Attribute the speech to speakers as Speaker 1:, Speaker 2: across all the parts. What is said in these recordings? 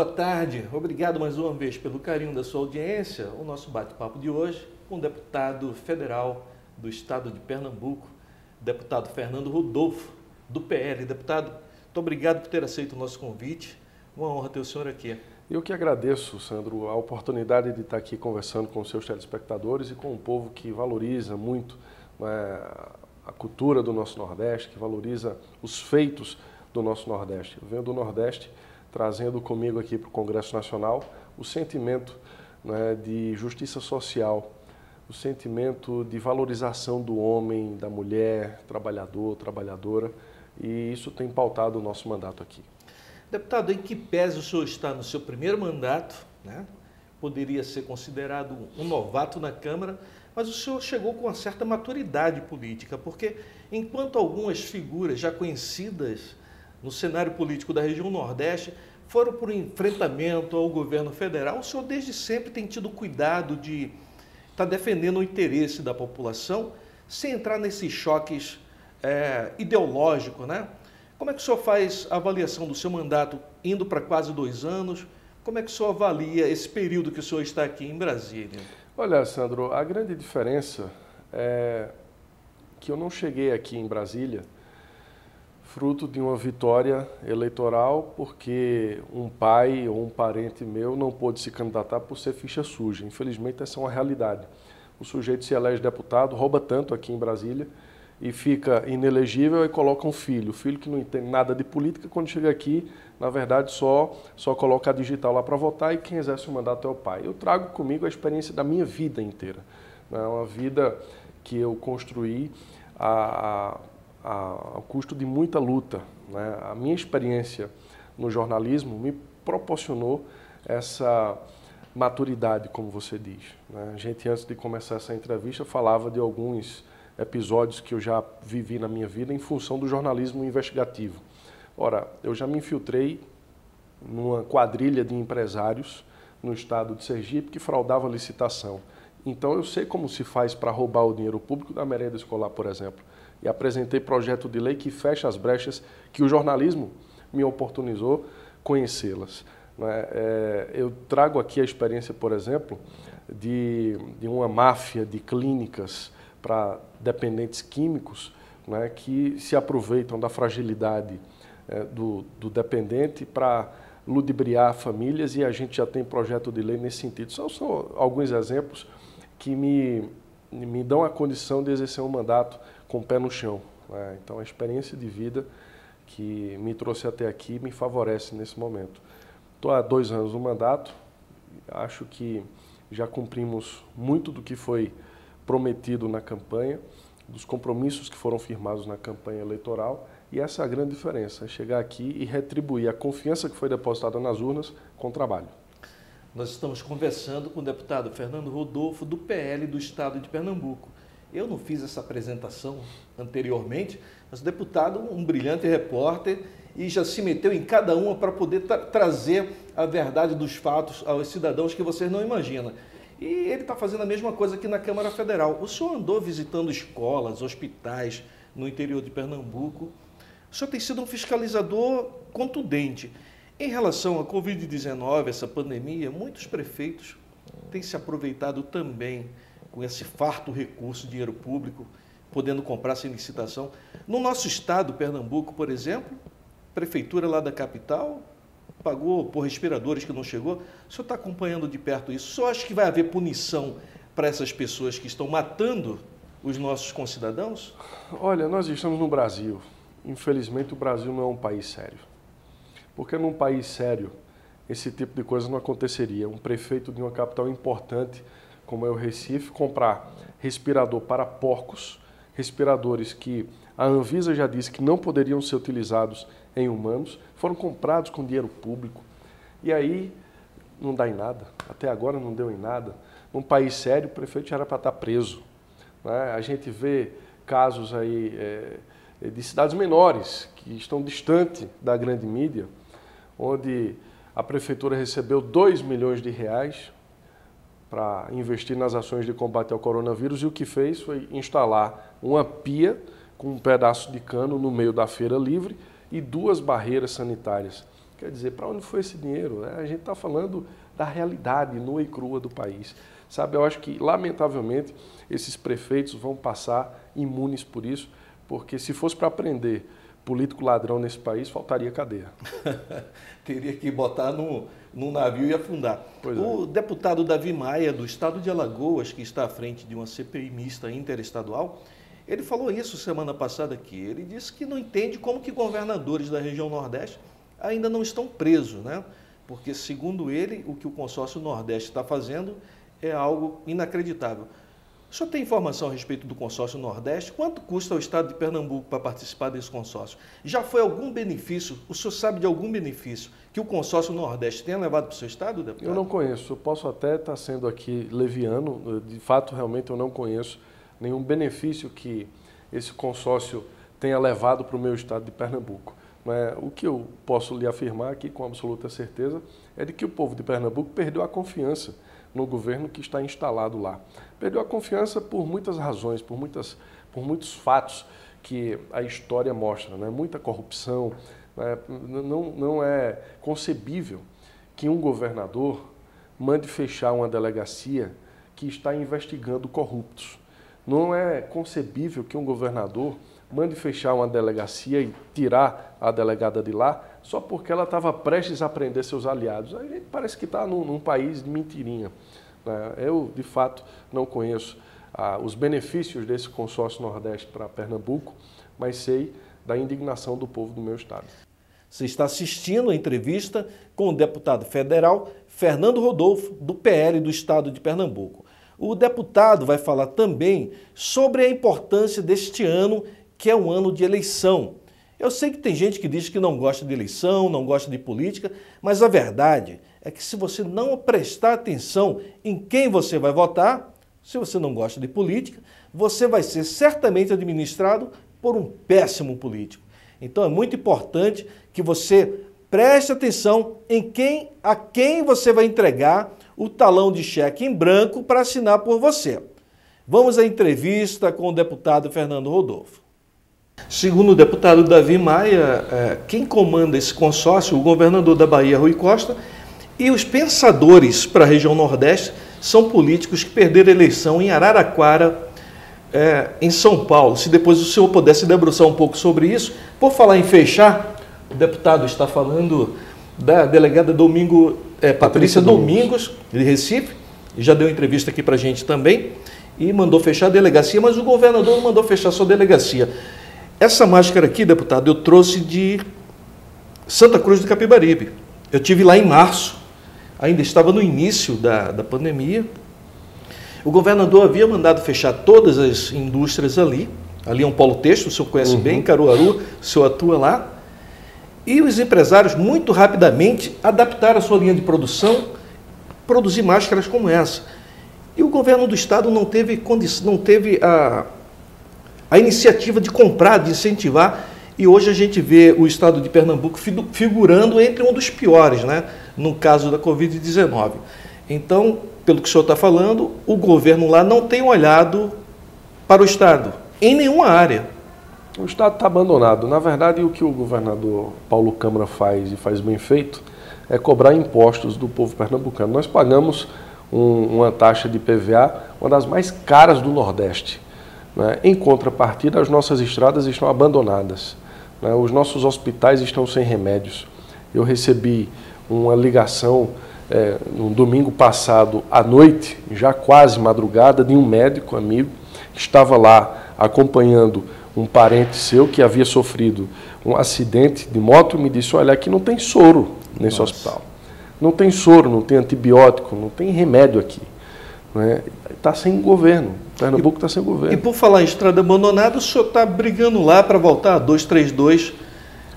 Speaker 1: boa tarde. Obrigado mais uma vez pelo carinho da sua audiência. O nosso bate-papo de hoje com o deputado federal do estado de Pernambuco, deputado Fernando Rodolfo, do PL. Deputado, muito obrigado por ter aceito o nosso convite. Uma honra ter o senhor aqui.
Speaker 2: Eu que agradeço, Sandro, a oportunidade de estar aqui conversando com os seus telespectadores e com um povo que valoriza muito, né, a cultura do nosso Nordeste, que valoriza os feitos do nosso Nordeste. Eu venho do Nordeste trazendo comigo aqui para o Congresso Nacional o sentimento, né, de justiça social, o sentimento de valorização do homem, da mulher, trabalhador, trabalhadora, e isso tem pautado o nosso mandato aqui.
Speaker 1: Deputado, em que pese o senhor está no seu primeiro mandato, né? Poderia ser considerado um novato na Câmara, mas o senhor chegou com uma certa maturidade política, porque enquanto algumas figuras já conhecidas no cenário político da região Nordeste foram por enfrentamento ao governo federal, o senhor desde sempre tem tido cuidado de estar defendendo o interesse da população sem entrar nesses choques ideológicos, né? Como é que o senhor faz a avaliação do seu mandato indo para quase 2 anos? Como é que o senhor avalia esse período que o senhor está aqui em Brasília?
Speaker 2: Olha, Sandro, a grande diferença é que eu não cheguei aqui em Brasília fruto de uma vitória eleitoral porque um pai ou um parente meu não pôde se candidatar por ser ficha suja. Infelizmente, essa é uma realidade. O sujeito se elege deputado, rouba tanto aqui em Brasília e fica inelegível e coloca um filho. O filho que não entende nada de política, quando chega aqui, na verdade, só coloca a digital lá para votar e quem exerce o mandato é o pai. Eu trago comigo a experiência da minha vida inteira. É uma vida que eu construí ao custo de muita luta, né? A minha experiência no jornalismo me proporcionou essa maturidade, como você diz, né? A gente, antes de começar essa entrevista, falava de alguns episódios que eu já vivi na minha vida em função do jornalismo investigativo. Ora, eu já me infiltrei numa quadrilha de empresários no estado de Sergipe que fraudava licitação. Então eu sei como se faz para roubar o dinheiro público da merenda escolar, por exemplo. E apresentei projeto de lei que fecha as brechas que o jornalismo me oportunizou conhecê-las. Eu trago aqui a experiência, por exemplo, de uma máfia de clínicas para dependentes químicos, né, que se aproveitam da fragilidade do dependente para ludibriar famílias, e a gente já tem projeto de lei nesse sentido. São alguns exemplos que me dão a condição de exercer um mandato com o pé no chão, né? Então, a experiência de vida que me trouxe até aqui me favorece nesse momento. Estou há 2 anos no mandato, acho que já cumprimos muito do que foi prometido na campanha, dos compromissos que foram firmados na campanha eleitoral, e essa é a grande diferença, é chegar aqui e retribuir a confiança que foi depositada nas urnas com trabalho.
Speaker 1: Nós estamos conversando com o deputado Fernando Rodolfo, do PL do estado de Pernambuco. Eu não fiz essa apresentação anteriormente, mas o deputado, um brilhante repórter, e já se meteu em cada uma para poder trazer a verdade dos fatos aos cidadãos que vocês não imaginam. E ele está fazendo a mesma coisa aqui na Câmara Federal. O senhor andou visitando escolas, hospitais no interior de Pernambuco. O senhor tem sido um fiscalizador contundente. Em relação à Covid-19, essa pandemia, muitos prefeitos têm se aproveitado também com esse farto recurso, dinheiro público, podendo comprar sem licitação. No nosso estado, Pernambuco, por exemplo, a prefeitura lá da capital pagou por respiradores que não chegou. O senhor está acompanhando de perto isso? O senhor acha que vai haver punição para essas pessoas que estão matando os nossos concidadãos?
Speaker 2: Olha, nós estamos no Brasil. Infelizmente, o Brasil não é um país sério. Porque num país sério, esse tipo de coisa não aconteceria. Um prefeito de uma capital importante, como é o Recife, comprar respirador para porcos, respiradores que a Anvisa já disse que não poderiam ser utilizados em humanos, foram comprados com dinheiro público. E aí não dá em nada, até agora não deu em nada. Num país sério, o prefeito já era para estar preso, né? A gente vê casos aí de cidades menores, que estão distantes da grande mídia, onde a prefeitura recebeu 2 milhões de reais para investir nas ações de combate ao coronavírus, e o que fez foi instalar uma pia com um pedaço de cano no meio da feira livre e 2 barreiras sanitárias. Quer dizer, para onde foi esse dinheiro? A gente está falando da realidade nua e crua do país. Sabe, eu acho que, lamentavelmente, esses prefeitos vão passar imunes por isso, porque se fosse para prender político ladrão nesse país, faltaria cadeia.
Speaker 1: Teria que botar num navio e afundar. O deputado Davi Maia, do estado de Alagoas, que está à frente de uma CPI mista interestadual, ele falou isso semana passada aqui. Ele disse que não entende como que governadores da região Nordeste ainda não estão presos, né? Porque, segundo ele, o que o consórcio Nordeste está fazendo é algo inacreditável. O senhor tem informação a respeito do consórcio Nordeste? Quanto custa ao estado de Pernambuco para participar desse consórcio? Já foi algum benefício, o senhor sabe de algum benefício que o consórcio Nordeste tenha levado para o seu estado, deputado?
Speaker 2: Eu não conheço, eu posso até estar sendo aqui leviano, de fato, realmente eu não conheço nenhum benefício que esse consórcio tenha levado para o meu estado de Pernambuco. O que eu posso lhe afirmar aqui com absoluta certeza é de que o povo de Pernambuco perdeu a confiança no governo que está instalado lá. Perdeu a confiança por muitas razões, por muitos fatos que a história mostra, né? Muita corrupção. Não é concebível que um governador mande fechar uma delegacia que está investigando corruptos. Não é concebível que um governador mande fechar uma delegacia e tirar a delegada de lá só porque ela estava prestes a prender seus aliados. A gente parece que está num país de mentirinha. Eu, de fato, não conheço os benefícios desse consórcio Nordeste para Pernambuco, mas sei da indignação do povo do meu estado.
Speaker 1: Você está assistindo a entrevista com o deputado federal Fernando Rodolfo, do PL do estado de Pernambuco. O deputado vai falar também sobre a importância deste ano, que é um ano de eleição. Eu sei que tem gente que diz que não gosta de eleição, não gosta de política, mas a verdade é que se você não prestar atenção em quem você vai votar, se você não gosta de política, você vai ser certamente administrado por um péssimo político. Então é muito importante que você preste atenção a quem você vai entregar o talão de cheque em branco para assinar por você. Vamos à entrevista com o deputado Fernando Rodolfo. Segundo o deputado Davi Maia, quem comanda esse consórcio, o governador da Bahia, Rui Costa, e os pensadores para a região Nordeste são políticos que perderam a eleição em Araraquara, em São Paulo. Se depois o senhor pudesse debruçar um pouco sobre isso. Por falar em fechar, o deputado está falando da delegada Patrícia Domingos, de Recife, já deu entrevista aqui para a gente também, e mandou fechar a delegacia, mas o governador não mandou fechar sua delegacia. Essa máscara aqui, deputado, eu trouxe de Santa Cruz do Capibaribe. Eu estive lá em março, ainda estava no início da pandemia. O governador havia mandado fechar todas as indústrias ali. Ali é um polo têxtil, o senhor conhece bem, Caruaru, o senhor atua lá. E os empresários, muito rapidamente, adaptaram a sua linha de produção, produzir máscaras como essa. E o governo do estado não teve a iniciativa de comprar, de incentivar, e hoje a gente vê o estado de Pernambuco figurando entre um dos piores, né, no caso da Covid-19. Então, pelo que o senhor está falando, o governo lá não tem olhado para o estado, em nenhuma área.
Speaker 2: O estado está abandonado. Na verdade, o que o governador Paulo Câmara faz, e faz bem feito, é cobrar impostos do povo pernambucano. Nós pagamos uma taxa de PVA, uma das mais caras do Nordeste. Em contrapartida, as nossas estradas estão abandonadas. Os nossos hospitais estão sem remédios. Eu recebi uma ligação no domingo passado à noite, já quase madrugada, de um médico amigo que estava lá acompanhando um parente seu que havia sofrido um acidente de moto e me disse: olha, aqui não tem soro nesse hospital. Não tem soro, não tem antibiótico, não tem remédio aqui. Está sem governo. Pernambuco está sem governo.
Speaker 1: E por falar em estrada abandonada, o senhor está brigando lá para voltar a 232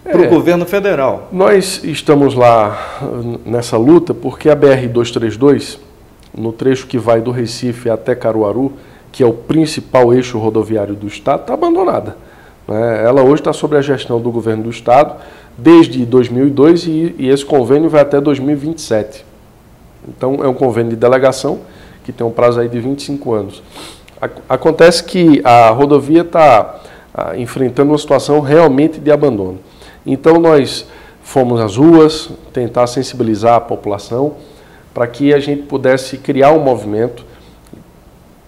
Speaker 1: para o governo federal.
Speaker 2: Nós estamos lá nessa luta porque a BR-232, no trecho que vai do Recife até Caruaru, que é o principal eixo rodoviário do estado, está abandonada. Ela hoje está sob a gestão do governo do estado desde 2002 e esse convênio vai até 2027. Então é um convênio de delegação que tem um prazo aí de 25 anos. Acontece que a rodovia está enfrentando uma situação realmente de abandono. Então nós fomos às ruas tentar sensibilizar a população para que a gente pudesse criar um movimento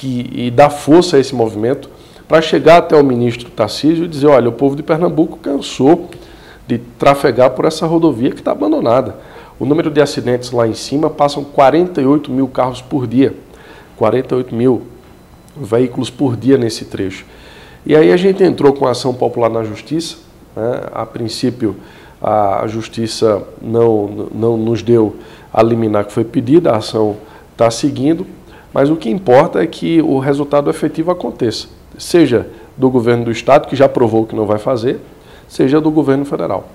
Speaker 2: e dar força a esse movimento para chegar até o ministro Tarcísio e dizer, olha, o povo de Pernambuco cansou de trafegar por essa rodovia que está abandonada. O número de acidentes lá em cima passam 48 mil carros por dia, 48 mil veículos por dia nesse trecho. E aí a gente entrou com a ação popular na Justiça, né? A princípio a Justiça não nos deu a liminar que foi pedida, a ação está seguindo, mas o que importa é que o resultado efetivo aconteça, seja do governo do Estado, que já provou que não vai fazer, seja do governo federal.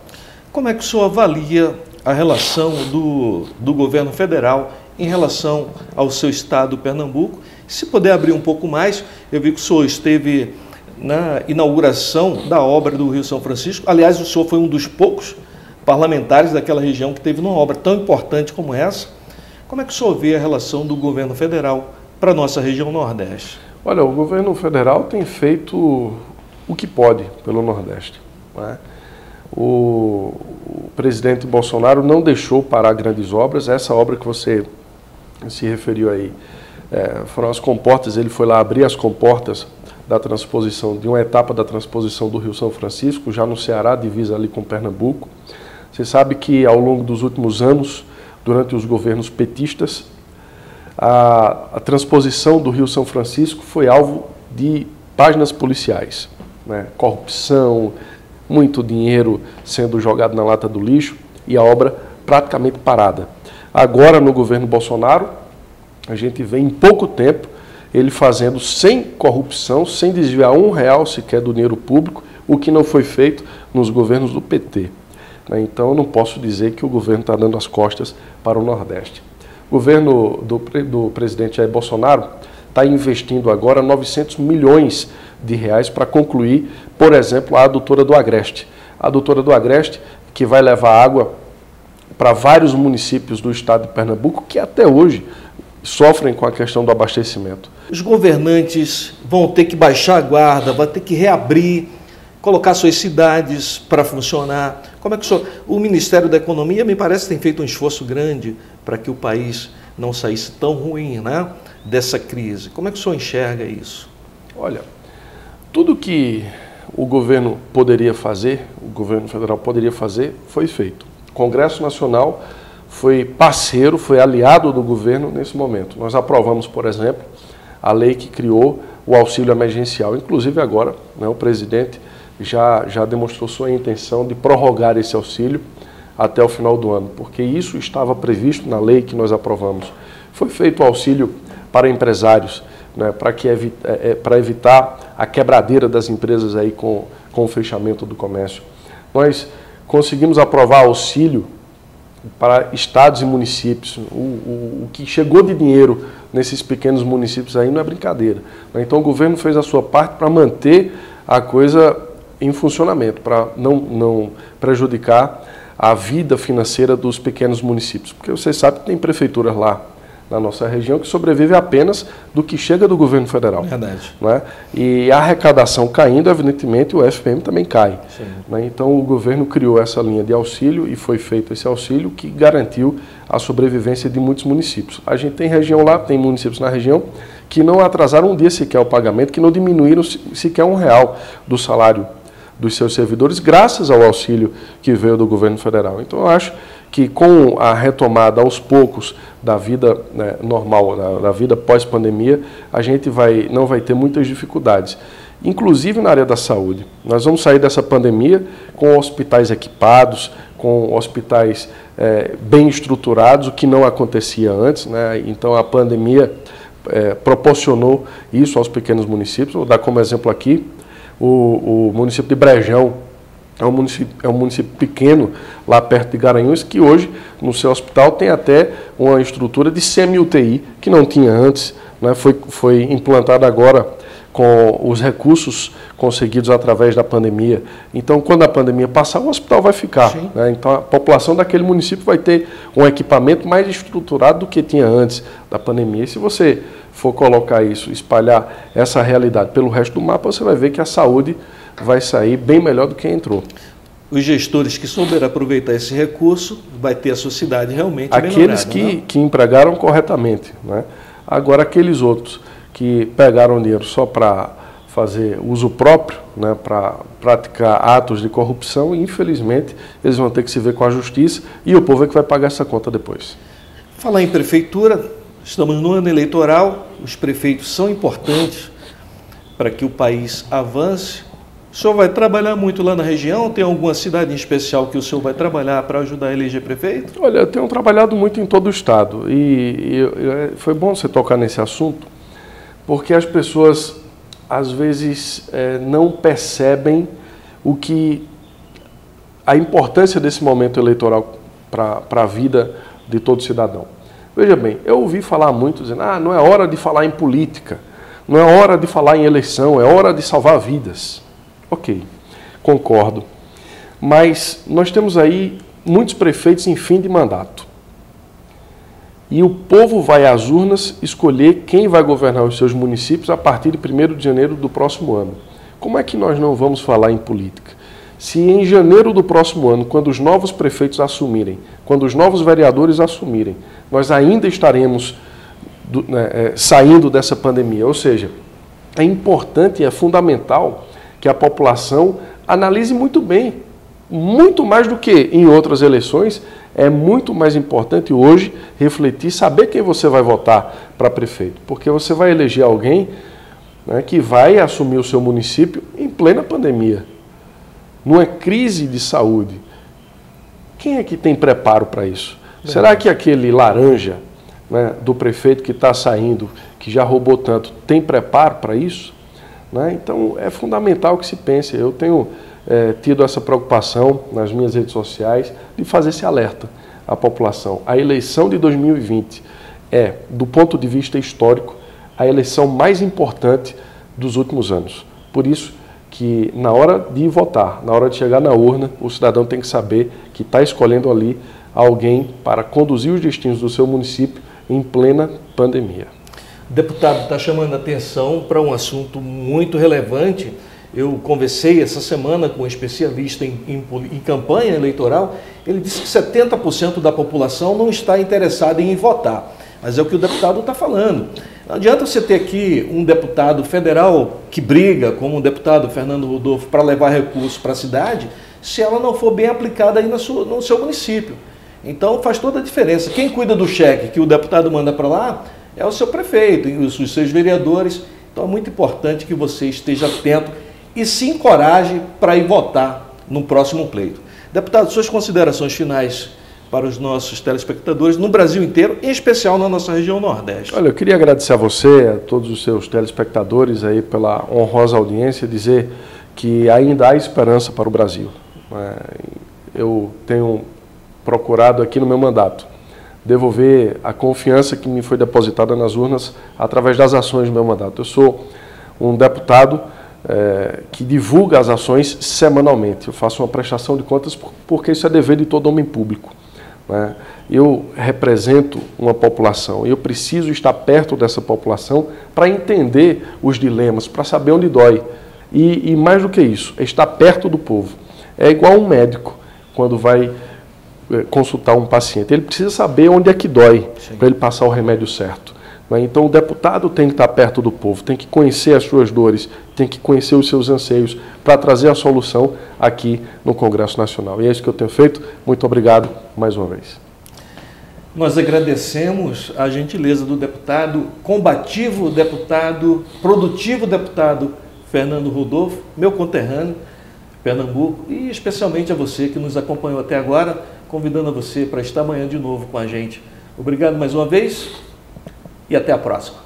Speaker 1: Como é que o senhor avalia a relação do governo federal em relação ao seu estado, Pernambuco? Se puder abrir um pouco mais, eu vi que o senhor esteve na inauguração da obra do Rio São Francisco. Aliás, o senhor foi um dos poucos parlamentares daquela região que teve uma obra tão importante como essa. Como é que o senhor vê a relação do governo federal para a nossa região Nordeste?
Speaker 2: Olha, o governo federal tem feito o que pode pelo Nordeste, né? O presidente Bolsonaro não deixou parar grandes obras. Essa obra que você se referiu aí, foram as comportas, ele foi lá abrir as comportas da transposição, de uma etapa da transposição do Rio São Francisco, já no Ceará, divisa ali com Pernambuco. Você sabe que ao longo dos últimos anos, durante os governos petistas, a transposição do Rio São Francisco foi alvo de páginas policiais, né? Corrupção, muito dinheiro sendo jogado na lata do lixo e a obra praticamente parada. Agora, no governo Bolsonaro, a gente vê em pouco tempo ele fazendo sem corrupção, sem desviar R$1 sequer do dinheiro público, o que não foi feito nos governos do PT. Então, eu não posso dizer que o governo está dando as costas para o Nordeste. O governo do presidente Jair Bolsonaro está investindo agora 900 milhões de reais para concluir, por exemplo, a adutora do Agreste. A adutora do Agreste, que vai levar água para vários municípios do estado de Pernambuco, que até hoje sofrem com a questão do abastecimento.
Speaker 1: Os governantes vão ter que baixar a guarda, vão ter que reabrir, colocar suas cidades para funcionar. Como é que o Ministério da Economia, me parece, tem feito um esforço grande para que o país não saísse tão ruim, né, dessa crise. Como é que o senhor enxerga isso?
Speaker 2: Olha, tudo que o governo poderia fazer, o governo federal poderia fazer, foi feito. O Congresso Nacional foi parceiro, foi aliado do governo nesse momento. Nós aprovamos, por exemplo, a lei que criou o auxílio emergencial. Inclusive agora, né, o presidente já demonstrou sua intenção de prorrogar esse auxílio até o final do ano, porque isso estava previsto na lei que nós aprovamos. Foi feito o auxílio para empresários, né, para evitar a quebradeira das empresas aí com o fechamento do comércio. Nós conseguimos aprovar auxílio para estados e municípios. O que chegou de dinheiro nesses pequenos municípios aí não é brincadeira. Então o governo fez a sua parte para manter a coisa em funcionamento, para não prejudicar a vida financeira dos pequenos municípios. Porque você sabe que tem prefeituras lá na nossa região que sobrevive apenas do que chega do governo federal.
Speaker 1: Verdade.
Speaker 2: Não é? E a arrecadação caindo, evidentemente, o FPM também cai. Né? Então, o governo criou essa linha de auxílio e foi feito esse auxílio que garantiu a sobrevivência de muitos municípios. A gente tem região lá, tem municípios na região que não atrasaram um dia sequer o pagamento, que não diminuíram sequer R$1 do salário dos seus servidores, graças ao auxílio que veio do governo federal. Então, eu acho que com a retomada aos poucos da vida, né, normal, da vida pós-pandemia, a gente não vai ter muitas dificuldades, inclusive na área da saúde. Nós vamos sair dessa pandemia com hospitais equipados, com hospitais bem estruturados, o que não acontecia antes, né? Então, a pandemia proporcionou isso aos pequenos municípios. Vou dar como exemplo aqui o município de Brejão. É um município pequeno, lá perto de Garanhuns, que hoje, no seu hospital, tem até uma estrutura de semi-UTI, que não tinha antes, né? Foi implantado agora com os recursos conseguidos através da pandemia. Então, quando a pandemia passar, o hospital vai ficar, né? Então, a população daquele município vai ter um equipamento mais estruturado do que tinha antes da pandemia. E se você for colocar isso, espalhar essa realidade pelo resto do mapa, você vai ver que a saúde vai sair bem melhor do que entrou.
Speaker 1: os gestores que souberam aproveitar esse recurso, vai ter a sua cidade realmente
Speaker 2: aqueles
Speaker 1: melhorada,
Speaker 2: que empregaram corretamente, né? Agora, aqueles outros que pegaram dinheiro só para fazer uso próprio, né, para praticar atos de corrupção, infelizmente, eles vão ter que se ver com a justiça e o povo é que vai pagar essa conta depois.
Speaker 1: Falar em prefeitura, estamos no ano eleitoral, os prefeitos são importantes para que o país avance. O senhor vai trabalhar muito lá na região? Tem alguma cidade em especial que o senhor vai trabalhar para ajudar a eleger prefeito?
Speaker 2: Olha, eu tenho trabalhado muito em todo o estado e foi bom você tocar nesse assunto, porque as pessoas às vezes não percebem a importância desse momento eleitoral para a vida de todo cidadão. Veja bem, eu ouvi falar muito dizendo, não é hora de falar em política, não é hora de falar em eleição, é hora de salvar vidas. Ok, concordo. Mas nós temos aí muitos prefeitos em fim de mandato. E o povo vai às urnas escolher quem vai governar os seus municípios a partir de 1º de janeiro do próximo ano. Como é que nós não vamos falar em política? Se em janeiro do próximo ano, quando os novos prefeitos assumirem, quando os novos vereadores assumirem, nós ainda estaremos saindo dessa pandemia. Ou seja, é importante e é fundamental que a população analise muito bem, muito mais do que em outras eleições, é muito mais importante hoje refletir, saber quem você vai votar para prefeito, porque você vai eleger alguém, né, que vai assumir o seu município em plena pandemia, numa crise de saúde. Quem é que tem preparo para isso? Será que aquele laranja, né, do prefeito que está saindo, que já roubou tanto, tem preparo para isso? Né? Então, é fundamental que se pense. Eu tenho tido essa preocupação nas minhas redes sociais de fazer esse alerta à população. A eleição de 2020 é, do ponto de vista histórico, a eleição mais importante dos últimos anos. Por isso que, na hora de votar, na hora de chegar na urna, o cidadão tem que saber que está escolhendo ali alguém para conduzir os destinos do seu município em plena pandemia.
Speaker 1: O deputado está chamando a atenção para um assunto muito relevante. Eu conversei essa semana com um especialista em campanha eleitoral. Ele disse que 70% da população não está interessada em votar. Mas é o que o deputado está falando. Não adianta você ter aqui um deputado federal que briga, como o deputado Fernando Rodolfo, para levar recursos para a cidade, se ela não for bem aplicada aí no seu município. Então faz toda a diferença. Quem cuida do cheque que o deputado manda para lá é o seu prefeito e os seus vereadores. Então é muito importante que você esteja atento e se encoraje para ir votar no próximo pleito. Deputado, suas considerações finais para os nossos telespectadores no Brasil inteiro, em especial na nossa região Nordeste.
Speaker 2: Olha, eu queria agradecer a você, a todos os seus telespectadores aí pela honrosa audiência, dizer que ainda há esperança para o Brasil. Eu tenho procurado aqui no meu mandato devolver a confiança que me foi depositada nas urnas através das ações do meu mandato. Eu sou um deputado que divulga as ações semanalmente. Eu faço uma prestação de contas porque isso é dever de todo homem público. Né? Eu represento uma população, eu preciso estar perto dessa população para entender os dilemas, para saber onde dói. E mais do que isso, é estar perto do povo. É igual um médico quando vai consultar um paciente. Ele precisa saber onde é que dói para ele passar o remédio certo. Então o deputado tem que estar perto do povo, tem que conhecer as suas dores, tem que conhecer os seus anseios para trazer a solução aqui no Congresso Nacional. E é isso que eu tenho feito. Muito obrigado mais uma vez.
Speaker 1: Nós agradecemos a gentileza do deputado, combativo deputado, produtivo deputado Fernando Rodolfo, meu conterrâneo, Pernambuco, e especialmente a você que nos acompanhou até agora, convidando a você para estar amanhã de novo com a gente. Obrigado mais uma vez e até a próxima.